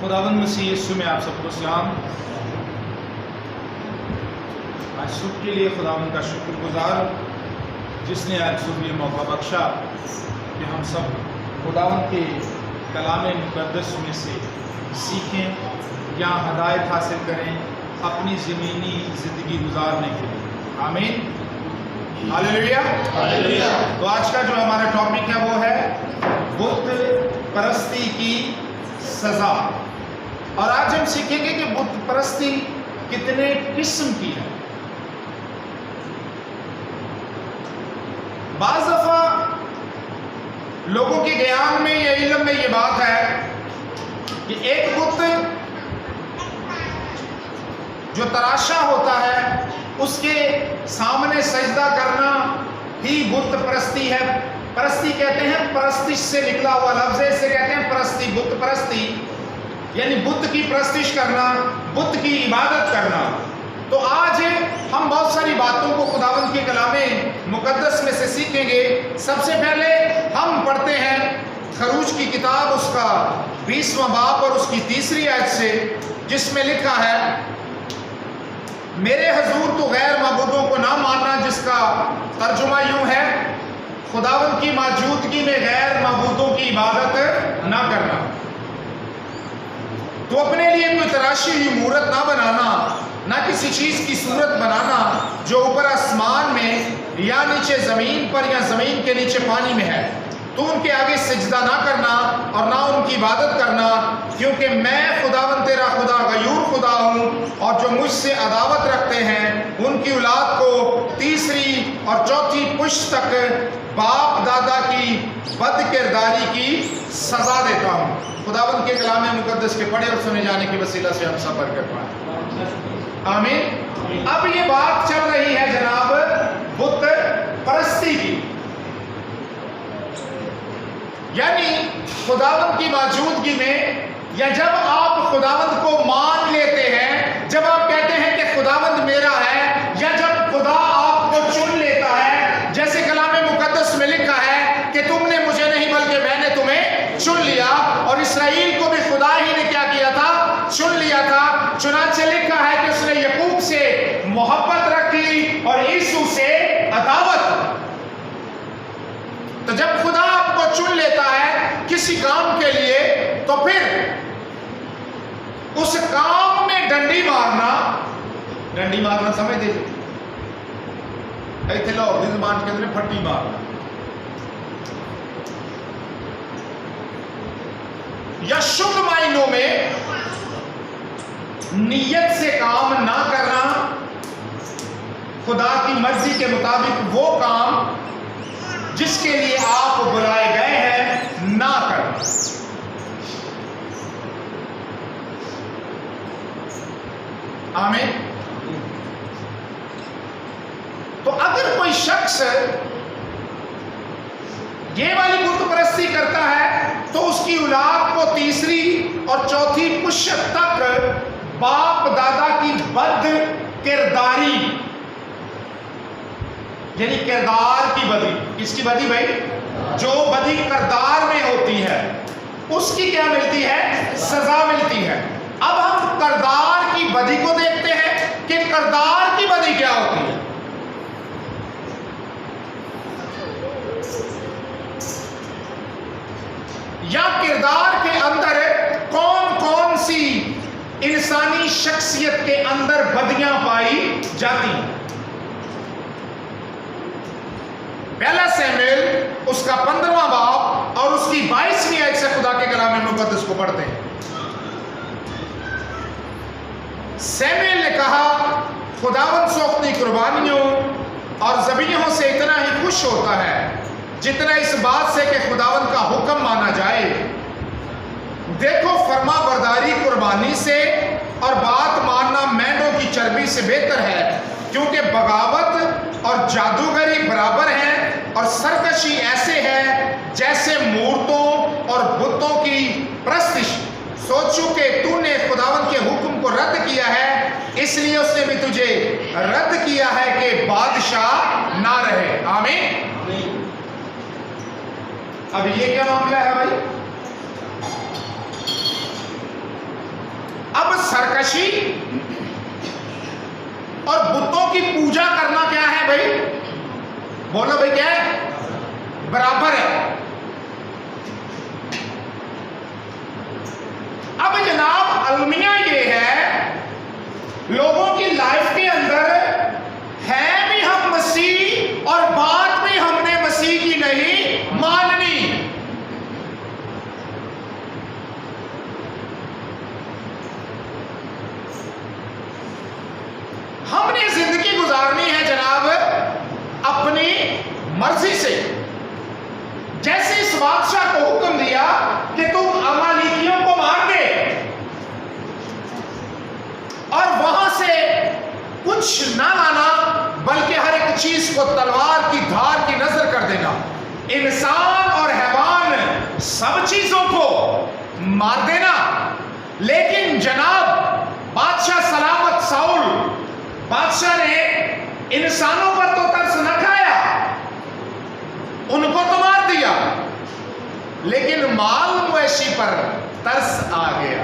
खुदावंद मसीह यीशु में आप सबको सलाम। आज सुबह के लिए खुदावंद का शुक्रगुजार जिसने आज सुबह ये मौका बख्शा कि हम सब खुदावंद के कलाम मुक़द्दस में से सीखें या हदायत हासिल करें अपनी ज़मीनी ज़िंदगी गुजारने के लिए। आमीन, हालेलुया। तो आज का जो हमारा टॉपिक है वो है बुत परस्ती की सज़ा। और आज हम सीखेंगे कि बुत परस्ती कितने किस्म की है। बाज़ दफ़ा लोगों के ज्ञान में या इल्म में ये बात है कि एक बुत जो तराशा होता है उसके सामने सजदा करना ही बुत परस्ती है। परस्ती कहते हैं, परस्तिश से निकला हुआ लफ्ज़ है, इसे कहते हैं परस्ती। बुत परस्ती यानी बुत की परस्तिश करना, बुत की इबादत करना। तो आज हम बहुत सारी बातों को खुदावंद के कलामे मुक़द्दस में से सीखेंगे। सबसे पहले हम पढ़ते हैं खरूज की किताब उसका 20वां बाब और उसकी 3री आयत से, जिसमें लिखा है, मेरे हजूर तो गैर माबूदों को ना मानना, जिसका तर्जुमा यूं है, खुदावंद की मौजूदगी में गैर माबूदों की इबादत ना करना। तो अपने लिए कोई तराशी हुई मूरत ना बनाना, ना किसी चीज़ की सूरत बनाना जो ऊपर आसमान में या नीचे ज़मीन पर या ज़मीन के नीचे पानी में है। तो उनके आगे सजदा ना करना और ना उनकी इबादत करना, क्योंकि मैं खुदावंद तेरा खुदा गयूर खुदा हूँ, और जो मुझसे अदावत रखते हैं उनकी औलाद को 3री और 4थी पुश्त तक बाप दादा की बद किरदारी की सज़ा देता हूँ। खुदावंद के कलाम मुक़द्दस के पढ़े और सुने जाने की वसीला से हम सब बरकत पाएं। आमीन। अब ये बात चल रही है जनाब बुत परस्ती की, यानी खुदावंद की मौजूदगी में, या जब आप खुदावंद को मान लेते हैं, जब आप कहते हैं कि खुदावंद मेरा है, या जब खुदा आपको चुन लेता है, जैसे कलाम मुक़द्दस में लिखा है कि तुमने मुझे नहीं बल्कि मैंने तुम्हें चुन लिया। और इसराइल को भी खुदा ही ने क्या किया था? चुन लिया था। चुनांचे लिखा है कि उसने याकूब से मोहब्बत रखी और यीशु से अदावत। तो जब खुदा आपको चुन लेता है किसी काम के लिए, तो फिर उस काम में डंडी मारना समझ दीजिए, ऐसे लाहौर की ज़बान के अंदर फट्टी मारना, या शुद्ध मायनों में नीयत से काम ना करना, खुदा की मर्जी के मुताबिक वो काम जिसके लिए आप बुलाए गए हैं ना करना। आमीन। तो अगर कोई शख्स ये वाली बुत परस्ती करता है तो उसकी औलाद को 3री और 4थी पुश्त तक बाप दादा की बद किरदारी, यानी किरदार की बदी। किसकी बदी भाई? जो बदी किरदार में होती है उसकी क्या मिलती है? सजा मिलती है। अब हम किरदार की बदी को देखते हैं कि किरदार की बदी क्या होती है। या किरदार के अंदर कौन कौन सी इंसानी शख्सियत के अंदर बदियां पाई जाती हैं। पहला शमूएल उसका 15वां बाब और उसकी 22वीं आयत से खुदा के कलाम मुक़द्दस को पढ़ते हैं। शमूएल ने कहा, खुदावंद सो अपनी कुर्बानियों और ज़बीहों से इतना ही खुश होता है जितना इस बात से कि खुदावंद का हुक्म माना जाए। देखो, फर्मा बरदारी कुर्बानी से और बात मानना मेंढों की चर्बी से बेहतर है, क्योंकि बगावत और जादूगरी बराबर है और सरकशी ऐसे है जैसे मूर्तों और बुतों की परस्तिश। सोचूं कि तूने खुदावंद के हुक्म को रद्द किया है, इसलिए उसने भी तुझे रद्द किया है कि बादशाह ना रहे। आमीन। अब ये क्या मामला है भाई? बोलो भाई क्या है? बराबर है। अब जनाब अलमिया ये है, लोगों की लाइफ के अंदर है भी हम मसीह और बात भी हमने मसीह की नहीं माननी। हमने जिंदगी गुजारनी है जनाब अपनी मर्जी से। जैसे इस बादशाह को हुक्म दिया कि तुम अमालेकियों को मार दे और वहां से कुछ ना लाना, बल्कि हर एक चीज को तलवार की धार की नजर कर देना, इंसान और हैवान सब चीजों को मार देना। लेकिन जनाब बादशाह सलामत साउल बादशाह ने इंसानों पर तो तरस न खाया, उनको तो मार दिया, लेकिन माल मवेशी पर तरस आ गया,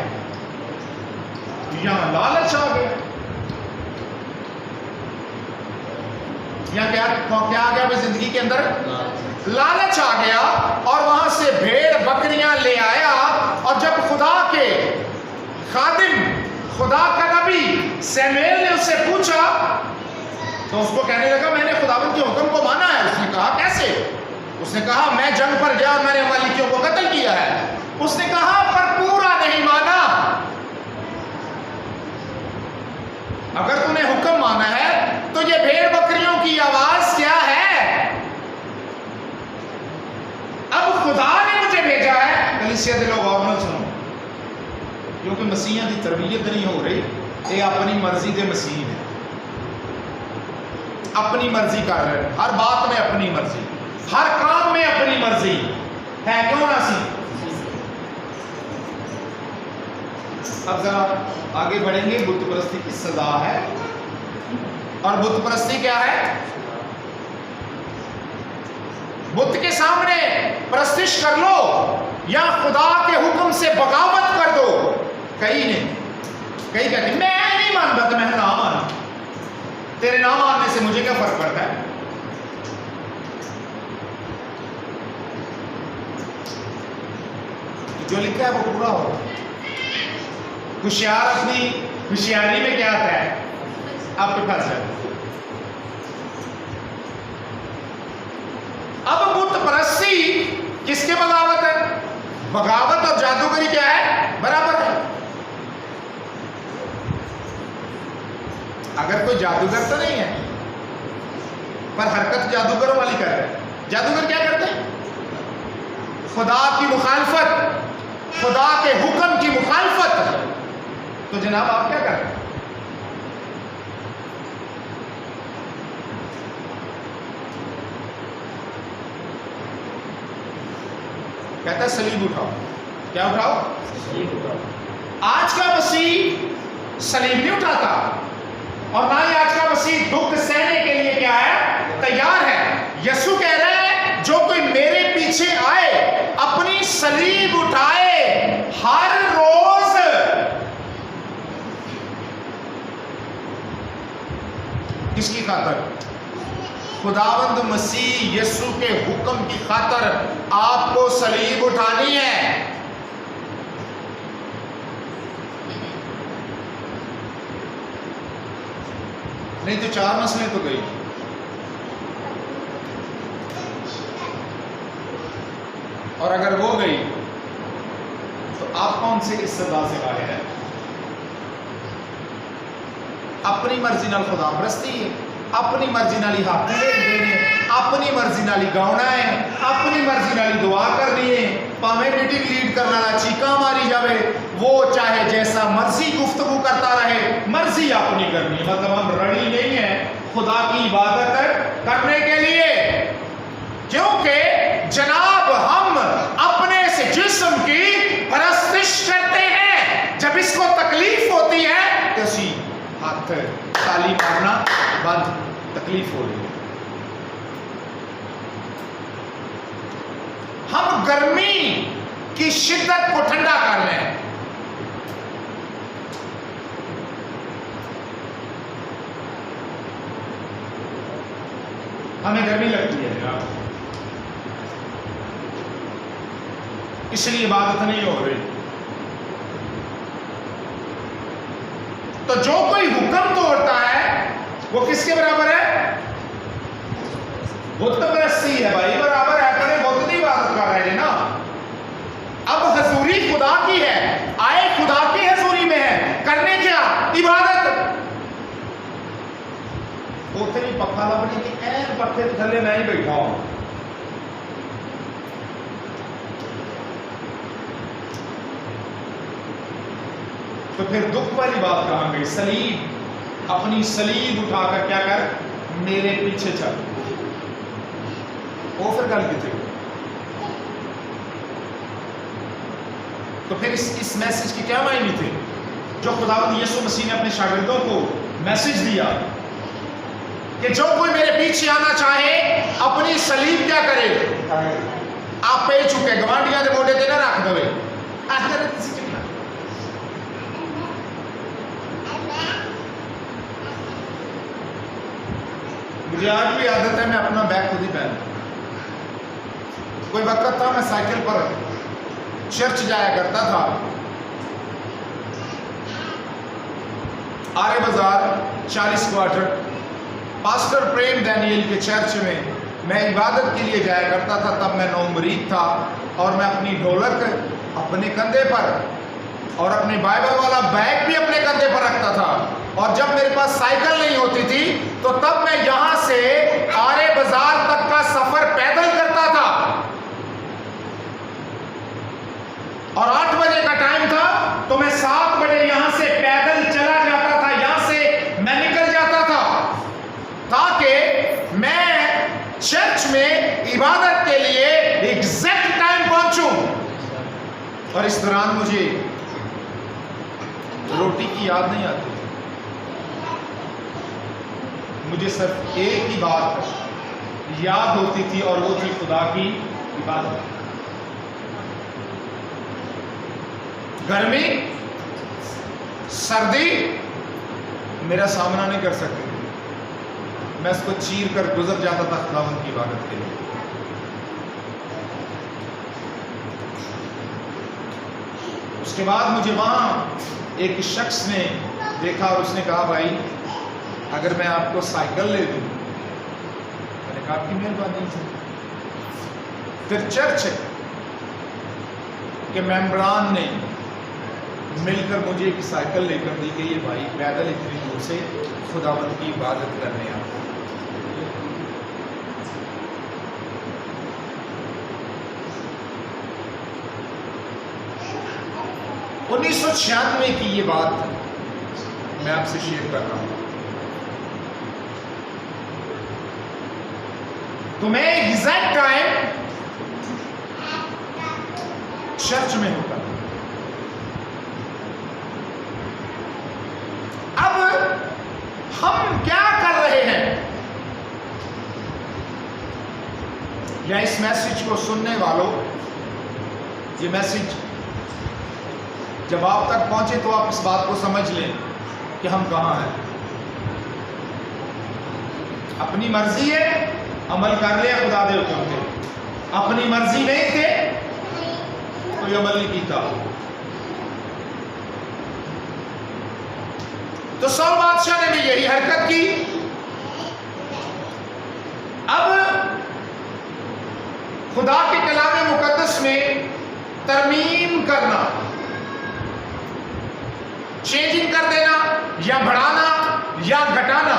यहां लालच आ गया। यहां क्या आ गया भाई जिंदगी के अंदर? लालच आ गया। और वहां से भेड़ बकरियां ले आया, और जब खुदा के खादिम, खुदा का नबी सैमुएल ने उससे पूछा तो उसको कहने लगा मैंने खुदावंद के हुक्म को माना है। उसने कहा कैसे? उसने कहा मैं जंग पर गया और मैंने अमालेकियों को कत्ल किया है। उसने कहा पर पूरा नहीं माना। अगर तूने हुक्म माना है तो ये भेड़ बकरियों की आवाज क्या है? अब खुदा ने मुझे भेजा है। कलीसिया दे लोग और न सुनो, क्योंकि मसीहा की तरबियत नहीं हो रही, ये अपनी मर्जी के मसीह है, अपनी मर्जी कर रहे हैं, हर बात में अपनी मर्जी, हर काम में अपनी मर्जी है, क्यों ना सी। अब जरा आगे बढ़ेंगे। बुत परस्ती की सजा है, और बुत परस्ती क्या है? बुत के सामने प्रस्तिश कर लो या खुदा के हुक्म से बगावत कर दो। कई कहते मैं नहीं मानता, तो मैं ना माना, तेरे ना मानने से मुझे क्या फर्क पड़ता है? जो लिखा है वो पूरा हो। होशियार अपनी होशियारी में क्या आता है आपके पास है। अब बुत परस्ती किसके बगावत है? बगावत और जादूगरी क्या है? बराबर है। अगर कोई जादूगर तो नहीं है, पर हरकत जादूगरों वाली कर रहे हैं। जादूगर क्या करते हैं? खुदा की मुखालफत, खुदा के हुक्म की मुखालफत। तो जनाब आप क्या कर रहे हैं? कहता है सलीब उठाओ। क्या उठाओ? सलीब उठाओ। आज का मसीह सलीब नहीं उठाता, और ना ही आज का मसीह दुख सहने के लिए क्या है? तैयार है। यीशु कह रहा है जो कोई मेरे पीछे आए अपनी सलीब उठाए हर रोज। किसकी खातर? खुदावंद मसीह यीशु के हुक्म की खातर आपको सलीब उठानी है। नहीं तो 4 नस्लें तो गई। और अगर वो गई तो आप कौन से इस सजा से बाहर है? अपनी मर्जी नाल खुदा परस्ती है, अपनी मर्जी नाल ही हाथ देने, अपनी मर्जी नाल ही गाउना है, अपनी मर्जी नाल ही दुआ करनी है। भावें मीटिंग लीड करने वाला चीका मारी जावे, वो चाहे जैसा मर्जी गुफ्तगू करता रहे, मर्जी अपनी करनी है। मतलब हम रड़ी नहीं है खुदा की इबादत करने के लिए, क्योंकि जनाब हम अपने से जिस्म की परस्तिश करते हैं। जब इसको तकलीफ होती है तो उसी हाथ ताली मारना बंद, तकलीफ हो रही है। हम गर्मी की शिद्दत को ठंडा कर लें। हमें गर्मी लगती है यार, इसलिए इबादत नहीं हो रही। तो जो कोई हुक्म तोड़ता है वो किसके बराबर है? बुत परस्ती है भाई, बराबर है। अपने बुत की इबादत कर रहे हैं ना। अब हजूरी खुदा की है, आए खुदा की हजूरी में है, करने क्या? इबादत। उतनी पक्का लबनी की ऐन पक्के थले नहीं बैठा हूं। तो फिर दुख वाली बात कहां गई? सलीब, अपनी सलीब उठाकर क्या कर? मेरे पीछे चल। वो फिर गल की थी। तो फिर इस मैसेज की क्या मायने थी जो खुदावंद यीशु मसीह ने अपने शागिर्दों को मैसेज दिया कि जो कोई मेरे पीछे आना चाहे अपनी सलीब क्या करे? आप पे चुके गवांडियां के मोढे ते ना रख दो। मुझे आज भी आदत है, मैं अपना बैग खुद ही पहन। कोई वक्त था मैं साइकिल पर चर्च जाया करता था, आर्य बाजार 40 क्वार्टर पास्टर प्रेम डैनियल के चर्च में मैं इबादत के लिए जाया करता था। तब मैं नौमरीद था और मैं अपनी ढोलक अपने कंधे पर और अपनी बाइबल वाला बैग भी अपने कंधे पर रखता था। और जब मेरे पास साइकिल नहीं होती थी तो तब मैं यहां से आर्य बाजार तक का सफर पैदल करता था। और 8 बजे का टाइम था तो मैं 7 बजे यहां से पैदल चला जाता था, यहां से मैं निकल जाता था ताकि मैं चर्च में इबादत के लिए एग्जैक्ट टाइम पहुंचूं। और इस दौरान मुझे रोटी की याद नहीं आती, मुझे सिर्फ एक ही बात याद होती थी और वो थी खुदा की इबादत। गर्मी सर्दी मेरा सामना नहीं कर सकती थी, मैं इसको चीर कर गुजर जाता था खुदावंद की इबादत के लिए। उसके बाद मुझे वहां एक शख्स ने देखा और उसने कहा भाई अगर मैं आपको साइकिल ले दूं। मैंने कहा आपकी मेहरबानी। फिर चर्च के मेंबरान ने मिलकर मुझे एक साइकिल लेकर दी कि ये भाई पैदल इतनी दूर से खुदावंद की इबादत करने आता। 1996 की ये बात मैं आपसे शेयर कर रहा हूं। तो मैं एग्जैक्ट टाइम चर्च में होता था। अब हम क्या कर रहे हैं या इस मैसेज को सुनने वालों, ये मैसेज जब आप तक पहुंचे तो आप इस बात को समझ लें कि हम कहां हैं। अपनी मर्जी है, अमल कर लिया खुदा दे हुक्म थे। अपनी मर्जी नहीं थे, कोई अमल नहीं किया। तो सौल बादशाह ने भी यही हरकत की। अब खुदा के कलाम मुकद्दस में तरमीम करना, चेंजिंग कर देना या बढ़ाना या घटाना,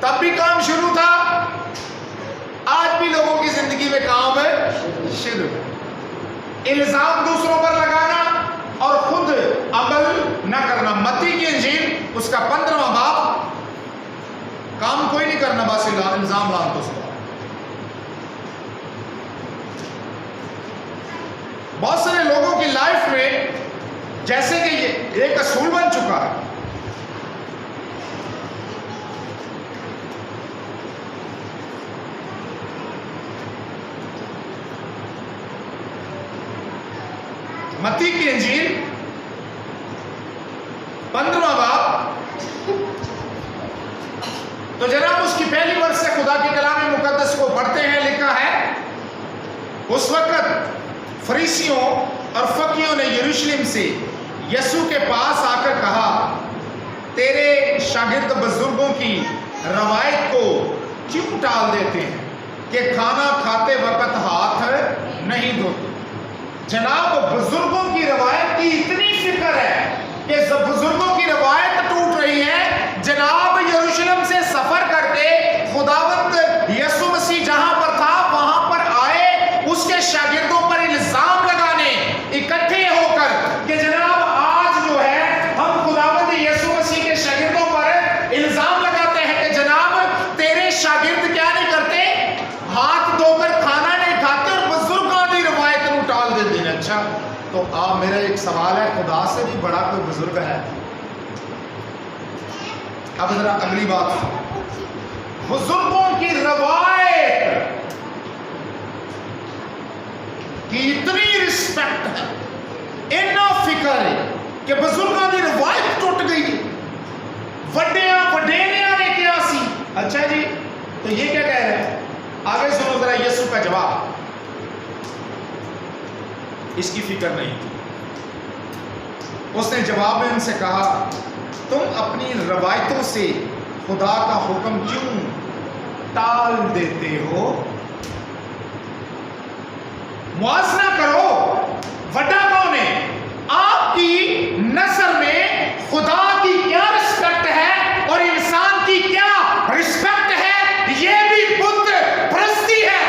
तब भी काम शुरू था, आज भी लोगों की जिंदगी में काम है शुरू। इल्जाम दूसरों पर लगाना और खुद अमल न करना। मत्ती की इंजील उसका 15वां बाब, काम कोई नहीं करना, बस इल्जाम लान तो उसको। बहुत सारे लोगों की लाइफ में जैसे कि ये एक असूल बन चुका है। मत्ती की इंजील 15वां बाब, तो जनाब उसकी खुदा के कलाम मुकद्दस को पढ़ते हैं, लिखा है उस वक्त फरीसियों और फकीयों ने यरूशलेम से यीशु के पास आकर कहा, तेरे शागिर्द बुजुर्गों की रवायत को क्यों टाल देते हैं कि खाना खाते वक्त हाथ नहीं धोते। जनाब, बुजुर्गों की रवायत की इतनी फिक्र है कि जब बुजुर्गों की रवायत टूट रही है, जनाब यरूशलेम से सफर करके खुदावंद यीशु मसीह जहां पर था वहां पर आए, उसके शागिर्दों पर इल्जाम लगाने इकट्ठे होकर कि जनाब आज जो है हम खुदावंद यीशु मसीह के शागिर्दों पर इल्जाम लगाते हैं कि जनाब तेरे शागिर्द क्या नहीं करते, हाथ धोकर खाना नहीं खाते और बुजुर्गों की रवायत को टाल देते हैं। अच्छा, तो आप, मेरा एक सवाल है, खुदा से भी बड़ा कोई बुजुर्ग है? अब जरा अगली बात, बुजुर्गों की रवायत की इतनी रिस्पेक्ट है, इतना फिक्र है कि बुजुर्गों की रवायत टूट गई, वड्डिया वडेरिया ने क्या सी। अच्छा जी, तो ये क्या कह रहे हैं? आगे सुनो जरा यीशु का जवाब। इसकी फिक्र नहीं थी। उसने जवाब में उनसे कहा, तुम अपनी रवायतों से खुदा का हुक्म क्यों टाल देते हो? मुआवजा करो, वड्डा कौन है? आपकी नजर में खुदा की क्या रिस्पेक्ट है और इंसान की क्या रिस्पेक्ट है? यह भी बुत परस्ती है।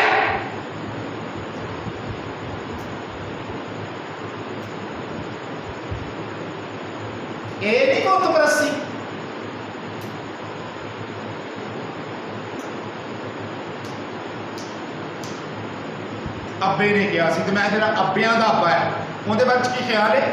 नहीं बुत परस्ती। अब्बे ने कहा सी, तो मैं जरा अब्बियां दा अब्बा है, उहदे बारे च की ख्याल है?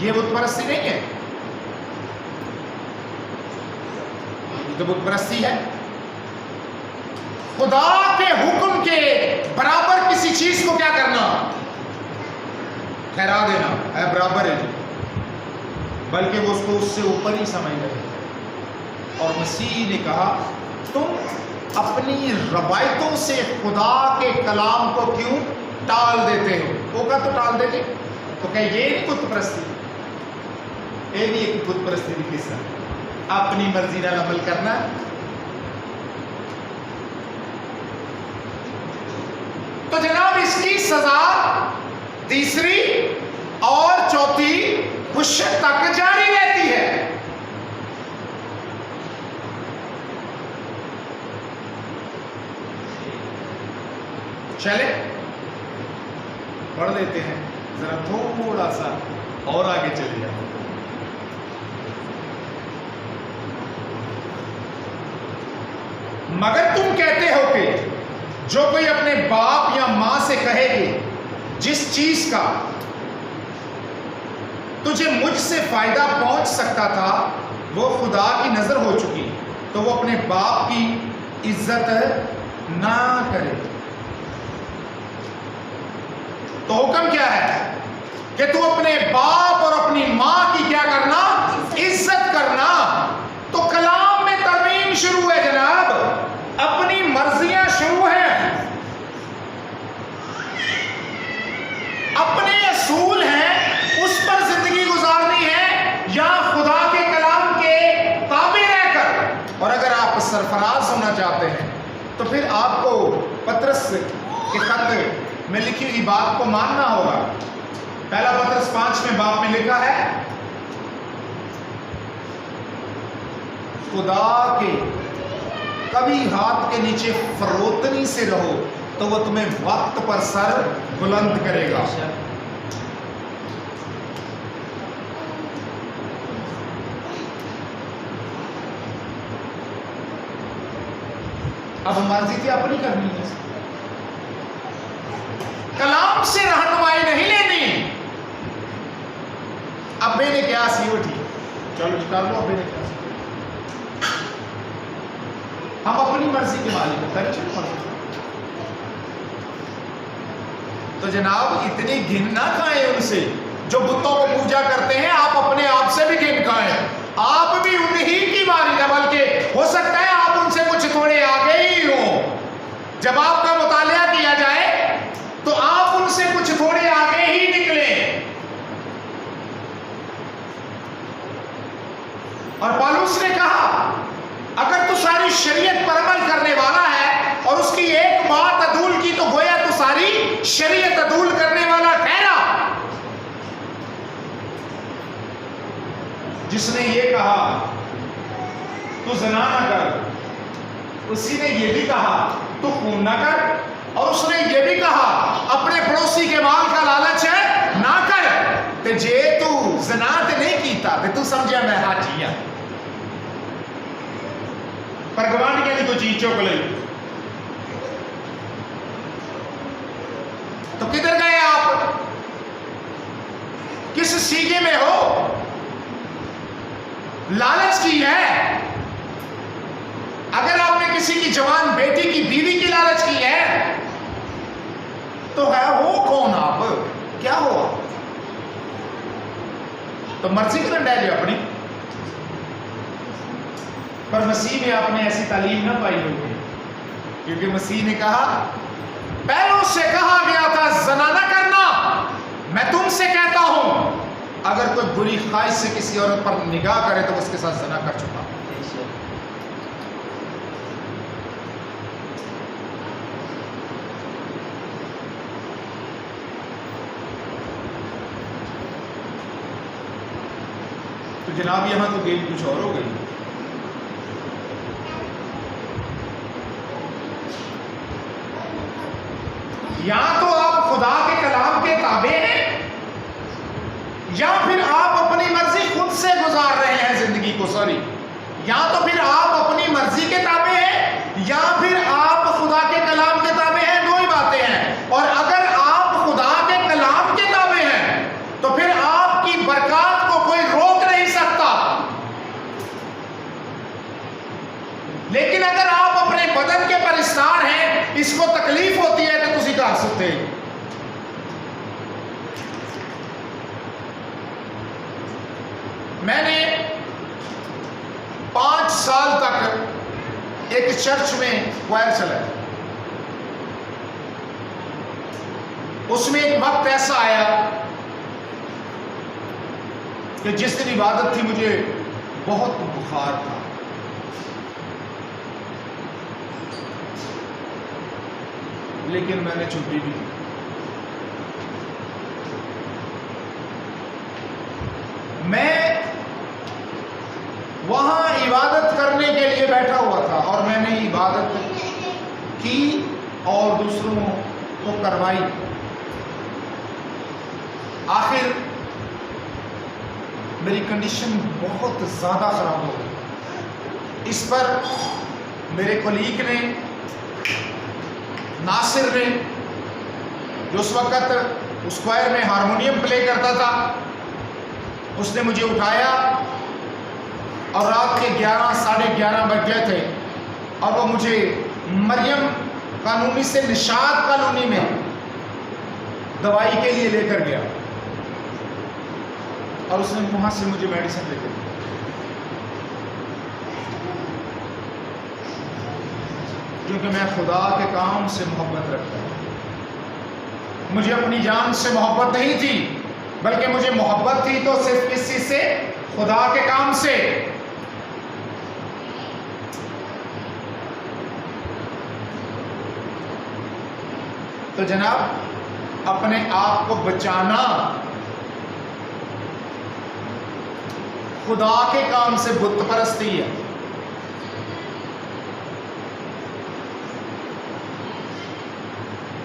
ये बुत परस्ती नहीं है, ये तो बुत परस्ती है। खुदा के हुक्म के बराबर किसी चीज को क्या करना, ठहरा देना है, बराबर है, बल्कि वो उसको उससे ऊपर ही समझ रहे। और मसीह ने कहा, तुम अपनी रवायतों से खुदा के कलाम को क्यों टाल देते हो? होगा तो टाल देंगे। तो क्या ये नहीं बुत परस्ती? ये भी एक बुत परस्ती की किस्सा, अपनी मर्जी का अमल करना। तो जनाब इसकी सजा तीसरी और चौथी पुष्य तक जारी रहती है। चले पढ़ लेते हैं, जरा थोड़ा सा और आगे चले जाए। मगर तुम कहते हो कि जो कोई अपने बाप या मां से कहे कि जिस चीज का तुझे मुझसे फायदा पहुंच सकता था वो खुदा की नजर हो चुकी, तो वो अपने बाप की इज्जत ना करे। तो हुक्म क्या है कि तू अपने बाप और अपनी मां की क्या करना, इज्जत करना। तो कलाम में तरमीम शुरू है जनाब, अपनी मर्जियां शुरू हैं, अपने असूल हैं, उस पर जिंदगी गुजारनी है या खुदा के कलाम के ताबे रहकर। और अगर आप सरफराज होना चाहते हैं तो फिर आपको पतरस के खत में लिखी हुई बात को मानना होगा। पहला पतरस 5वें बाब में लिखा है, खुदा के कभी हाथ के नीचे फरोतनी से रहो तो वो तुम्हें वक्त पर सर बुलंद करेगा। अब मर्जी थी अपनी करनी है, कलाम से रहनुमाई नहीं लेनी। अब्बे ने क्या सी वो ठीक, चलो कर लो, अब्बे ने क्या सी, हम अपनी मर्जी के मालिक हैं, करें चलो मर्जी। तो जनाब इतनी घिन ना खाएं उनसे जो बुतों को पूजा करते हैं, आप अपने आप से भी घिन खाएं। आप भी उन्हीं की मारी है, बल्कि हो सकता है आप उनसे कुछ थोड़े आगे ही हो। जब आपका मुतालिया किया जाए तो आप उनसे कुछ थोड़े आगे ही निकले। और पौलुस ने कहा अगर तू सारी शरीयत पर अमल करने वाला है और उसकी एक बात अदूल की तो गोया तू सारी शरीयत अदूल करने वाला ठहरा। जिसने ये कहा तू ज़िना ना कर, उसी ने ये भी कहा तू खून ना कर, और उसने ये भी कहा अपने पड़ोसी के माल का लालच है ना कर। ते जे तू ज़िना ते नहीं कीता ते तू समझिया मैं हाजी हां, पर गवांढियों की कोई चीज चुक ली तो किधर गए आप? किस सीगे में हो? लालच की है। अगर आपने किसी की जवान बेटी की बीवी की लालच की है तो है वो कौन आप? क्या हो आप? तो मर्जी करन डे जो अपनी, पर मसीह में आपने ऐसी तालीम ना पाई होगी, क्योंकि मसीह ने कहा पहलों से कहा गया था ज़िना ना करना, मैं तुमसे कहता हूं अगर कोई बुरी ख्वाहिश से किसी औरत पर निगाह करे तो उसके साथ ज़िना कर चुका। तो जनाब यहां तो गेम कुछ और हो गई। या तो आप खुदा के कलाम के ताबे हैं या फिर आप अपनी मर्जी खुद से गुजार रहे हैं जिंदगी को। सॉरी, या तो फिर आप अपनी मर्जी के ताबे हैं या फिर आप खुदा के कलाम के ताबे हैं। दो ही बातें हैं। और अगर आप खुदा के कलाम के ताबे हैं तो फिर आपकी बरकत को कोई रोक नहीं सकता। लेकिन अगर आप अपने बदन के परिस्तार हैं, इसको तकलीफ होती है तो तुसी कर सकते। मैंने 5 साल तक एक चर्च में क्वायर चलाया। उसमें एक वक्त ऐसा आया कि जिस दिन इबादत थी मुझे बहुत बुखार था। लेकिन मैंने छुट्टी भी दी। मैं वहां इबादत करने के लिए बैठा हुआ था और मैंने इबादत की और दूसरों को करवाई। आखिर मेरी कंडीशन बहुत ज़्यादा ख़राब हो गई। इस पर मेरे कोलीग ने, नासिर ने, जो उस वक़्त उस क्वायर में हारमोनियम प्ले करता था, उसने मुझे उठाया और रात के 11 साढ़े 11 बज गए थे और वो मुझे मरियम कॉलोनी से निशात कॉलोनी में दवाई के लिए लेकर गया और उसने वहां से मुझे मेडिसिन लेकर दी। क्योंकि मैं खुदा के काम से मोहब्बत रखता हूं। मुझे अपनी जान से मोहब्बत नहीं थी, बल्कि मुझे मोहब्बत थी तो सिर्फ इसी से, खुदा के काम से। तो जनाब अपने आप को बचाना खुदा के काम से बुत परस्ती है।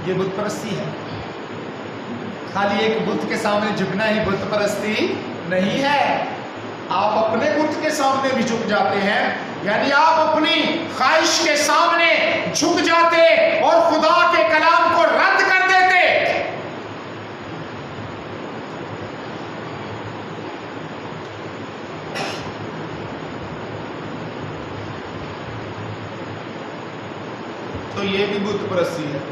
ये बुत परस्ती है। खाली एक बुत के सामने झुकना ही बुत परस्ती नहीं है। आप अपने बुत के सामने भी झुक जाते हैं, यानी आप अपनी ख्वाहिश के सामने झुक जाते और खुदा के कलाम को रद्द कर देते। तो ये भी बुत परस्ती है।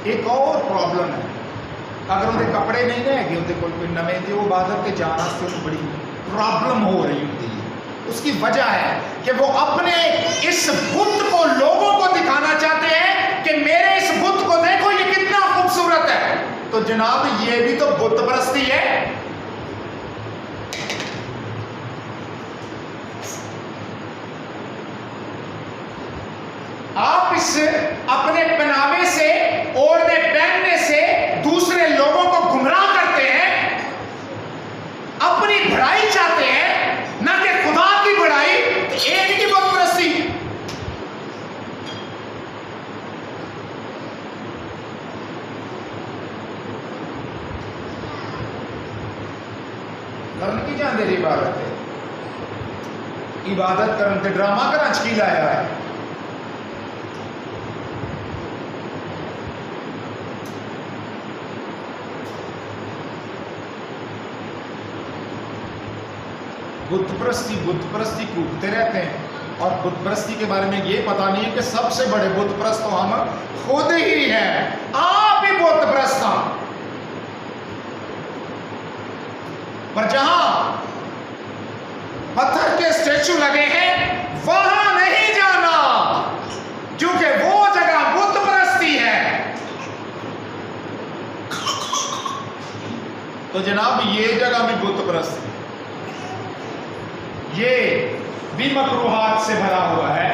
एक और प्रॉब्लम है, अगर उनके कपड़े नहीं रहेंगे उनके कोई नवे थे वो इबादत के जाना से बड़ी प्रॉब्लम हो रही होती है। उसकी वजह है कि वो अपने इस बुत को लोगों को दिखाना चाहते हैं कि मेरे इस बुत को देखो ये कितना खूबसूरत है। तो जनाब ये भी तो बुत परस्ती है। आप इस अपने पहनावे से ओढ़ने पहनने से दूसरे लोगों को गुमराह करते हैं, अपनी बढ़ाई चाहते हैं ना कि खुदा की बढ़ाई। एक की बुत परस्ती। करन की जान दे इबादत है, इबादत करन ते ड्रामा करा की लाया है। बुत परस्ती कूदते रहते हैं और बुत परस्ती के बारे में ये पता नहीं है कि सबसे बड़े बुत परस्त तो हम खुद ही हैं। आप ही बुत परस्त हैं। पर जहां पत्थर के स्टैचू लगे हैं वहां नहीं जाना, क्योंकि वो जगह बुत परस्ती है। तो जनाब ये जगह भी बुत परस्ती, ये भी मकरूहात से भरा हुआ है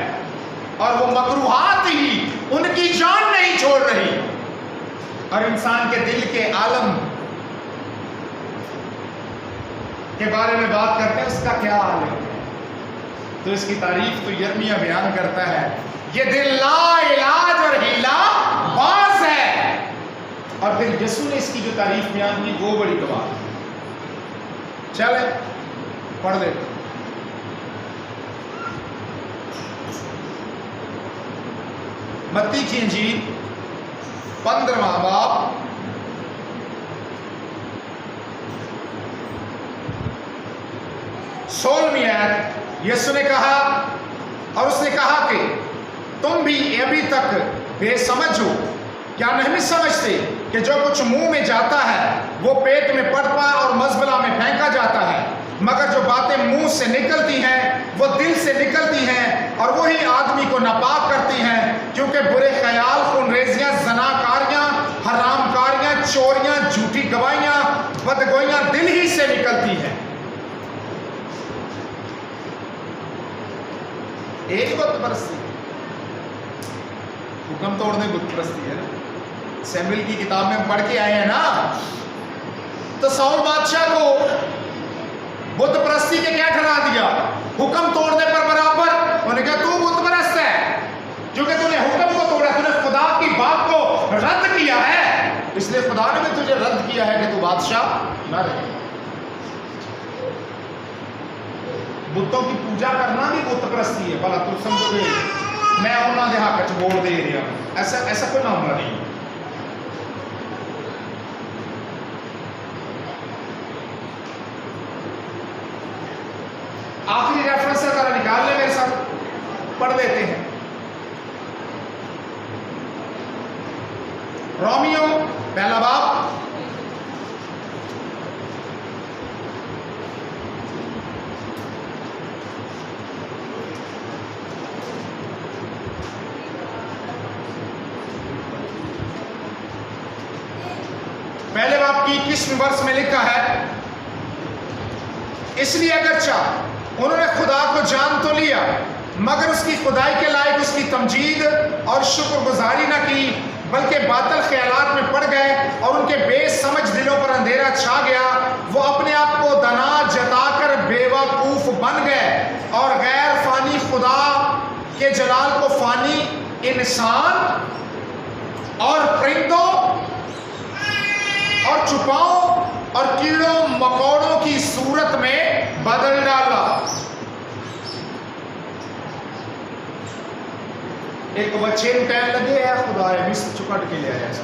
और वो मकरूहात ही उनकी जान नहीं छोड़ रही। और इंसान के दिल के आलम के बारे में बात करते हैं, उसका क्या हाल है। तो इसकी तारीफ तो यर्मिया बयान करता है, ये दिल लाइलाज और हीला बाज है। और फिर यसू ने इसकी जो तारीफ बयान की वो बड़ी कमाल। चले पढ़ लेते। मत्ती की इंजील 15वां बाब 16वीं आयत। यीशु ने कहा और उसने कहा कि तुम भी अभी तक बेसमझ हो, क्या नहीं समझते कि जो कुछ मुंह में जाता है वो पेट में पड़ता और मजबला में फेंका जाता है। मगर जो बातें मुंह से निकलती हैं वो दिल से निकलती हैं और वही आदमी को नापाक करती हैं, क्योंकि बुरे ख्याल, खूनरेजियां, ज़नाकारियां, हरामकारियां, चोरियां, झूठी गवाहियां, बदगोइयां दिल ही से निकलती हैं। एक बुत परस्ती, हुक्म तोड़ने बुत परस्ती है ना। सैमुएल की किताब में पढ़ के आए हैं ना। तो साउल बादशाह को बुत परस्ती के क्या ठहरा दिया? हुक्म तोड़ने पर बराबर। उन्होंने कहा तू बुत परस्त है क्योंकि तूने हुक्म को तोड़ा, तूने खुदा की बात को रद्द किया है, इसलिए खुदा ने भी तुझे रद्द किया है कि तू बादशाह न रहे। बुतों की पूजा करना भी बुत परस्ती है। भला तू समझोगे मैं उन्होंने हक च वोट दे रहा, ऐसा कोई मामला नहीं। आखिरी रेफरेंस जरा निकाल ले मेरे साथ, पढ़ लेते हैं। रोमियो पहला बाब पहले बाब की 21वें वर्ष में लिखा है, इसलिए अगरचा उन्होंने खुदा को जान तो लिया मगर उसकी खुदाई के लायक उसकी तमजीद और शुक्रगुजारी न की, बल्कि बातिल ख्यालात में पड़ गए और उनके बेसमझ दिलों पर अंधेरा छा गया। वो अपने आप को दना जताकर बेवकूफ बन गए और गैर फानी खुदा के जलाल को फानी इंसान और परिंदों और चुपाओं और कीड़ों मकोड़ों की सूरत में बदल डाला। एक बच्चे को कहने लगे है खुदा है मिस्र चुकट के लिए ऐसा।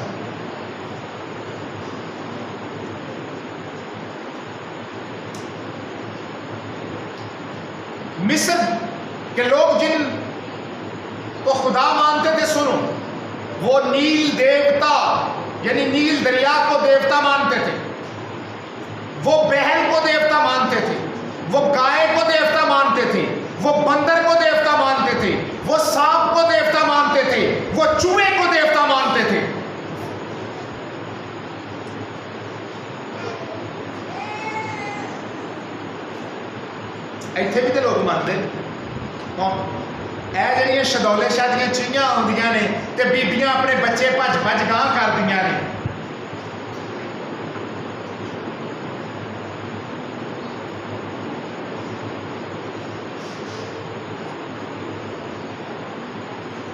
मिस्र के लोग जिन को खुदा मानते थे, सुनो, वो नील देवता यानी नील दरिया को देवता मानते थे, वो बैल को देवता मानते थे, वो गाय को देवता मानते थे, वो बंदर को देवता मानते थे, वो सांप को देवता मानते थे, वो चूहे को देवता मानते थे। ਇੱਥੇ भी तो लोग मानते कौन ਇਹ ਜਿਹੜੀਆਂ ਸ਼ਦੌਲੇ ਸ਼ਾਹ ਦੀਆਂ ਚੀਆਂ ਆਉਂਦੀਆਂ ਨੇ ਤੇ ਬੀਬੀਆਂ ਆਪਣੇ ਬੱਚੇ ਭੱਜ ਭੱਜ ਗਾਂ ਕਰਦੀਆਂ ਨੇ।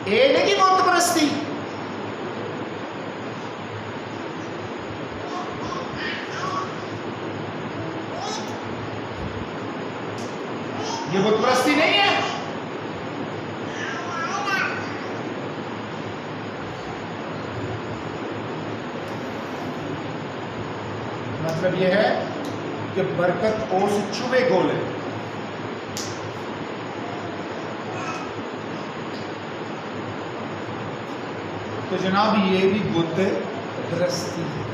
ਇਹ ਨਹੀਂ ਕਿ ਮੌਤ ਪ੍ਰਸਤੀ, ये बुत परस्ती नहीं है। मतलब ये है कि बरकत ओस चुबे गोले। तो जनाब ये भी बुत परस्ती है।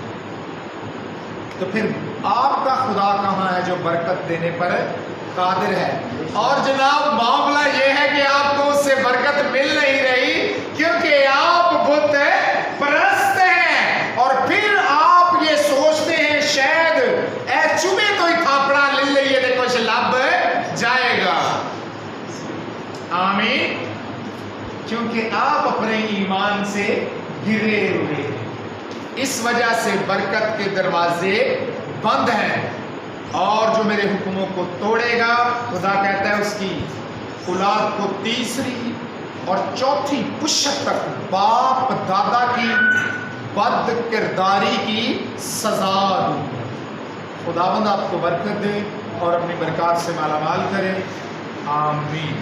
तो फिर आपका खुदा कहाँ है जो बरकत देने पर कादिर है? और जनाब मामला यह है कि आपको उससे बरकत मिल नहीं रही क्योंकि आप बुत परस्त हैं। और फिर आप ये सोचते हैं शायद ए चुमे तो ही थापड़ा ले लिए तो कुछ लब जाएगा। आमीन। क्योंकि आप अपने ईमान से गिरे हुए हैं, इस वजह से बरकत के दरवाजे बंद हैं। और जो मेरे हुक्मों को तोड़ेगा, खुदा कहता है उसकी औलाद को तीसरी और चौथी पुश्त तक बाप दादा की बद किरदारी की सजा दूंगा। खुदावंद आपको बरकत दे और अपनी बरकत से मालामाल करे। आमीन।